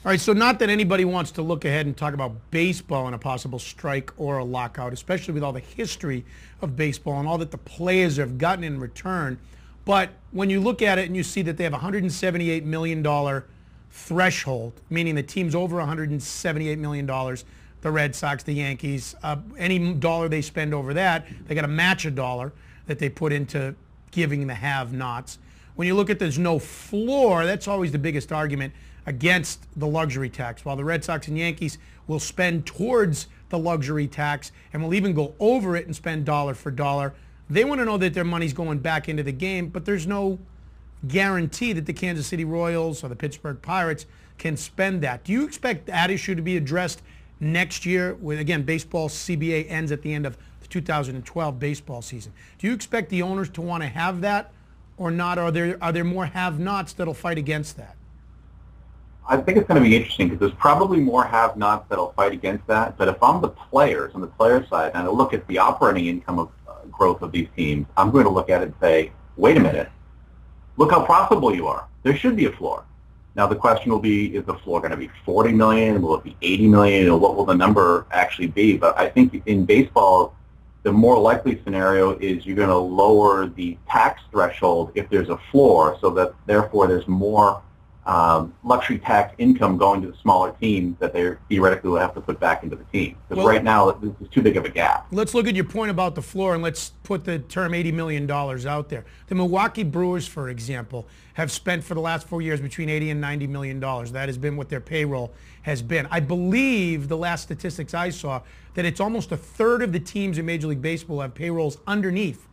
All right, so not that anybody wants to look ahead and talk about baseball and a possible strike or a lockout, especially with all the history of baseball and all that the players have gotten in return. But when you look at it and you see that they have a $178 million threshold, meaning the team's over $178 million, the Red Sox, the Yankees, any dollar they spend over that, they got to match a dollar that they put into giving the have-nots. When you look at there's no floor, that's always the biggest argument against the luxury tax. While the Red Sox and Yankees will spend towards the luxury tax and will even go over it and spend dollar for dollar, they want to know that their money's going back into the game, but there's no guarantee that the Kansas City Royals or the Pittsburgh Pirates can spend that. Do you expect that issue to be addressed next year when, again, baseball CBA ends at the end of the 2012 baseball season? Do you expect the owners to want to have that or not? Are there more have-nots that'll fight against that? I think it's going to be interesting because there's probably more have-nots that'll fight against that. But if I'm the players on the player side and I look at the operating income of growth of these teams, I'm going to look at it and say, wait a minute, look how profitable you are. There should be a floor. Now the question will be, is the floor going to be 40 million? Will it be 80 million? Or what will the number actually be? But I think in baseball, the more likely scenario is you're going to lower the tax threshold if there's a floor, so that therefore there's more luxury tax income going to the smaller teams that they theoretically will have to put back into the team. Because right now, this is too big of a gap. Let's look at your point about the floor, and let's put the term $80 million out there. The Milwaukee Brewers, for example, have spent for the last 4 years between $80 and $90 million. That has been what their payroll has been. I believe the last statistics I saw that it's almost a third of the teams in Major League Baseball have payrolls underneath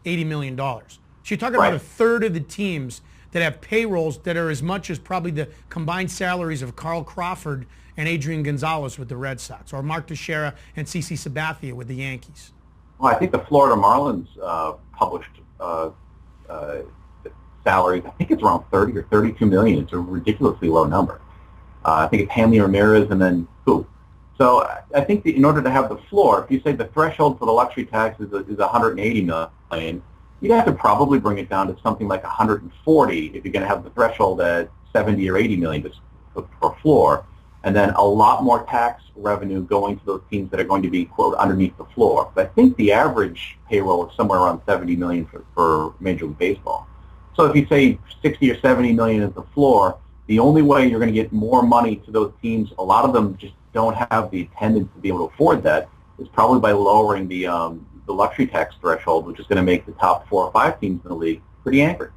$80 million. So you're talking about a third of the teams that have payrolls that are as much as probably the combined salaries of Carl Crawford and Adrian Gonzalez with the Red Sox, or Mark Teixeira and CC Sabathia with the Yankees. Well, I think the Florida Marlins published salaries. I think it's around 30 or 32 million. It's a ridiculously low number. I think it's Hanley Ramirez and then who. So I think that in order to have the floor, if you say the threshold for the luxury tax is 180 million, you'd have to probably bring it down to something like 140 if you're going to have the threshold at 70 or 80 million per floor, and then a lot more tax revenue going to those teams that are going to be, quote, underneath the floor. But I think the average payroll is somewhere around 70 million for Major League Baseball. So if you say 60 or 70 million is the floor, the only way you're going to get more money to those teams, a lot of them just don't have the attendance to be able to afford that, is probably by lowering the luxury tax threshold, which is going to make the top 4 or 5 teams in the league pretty angry.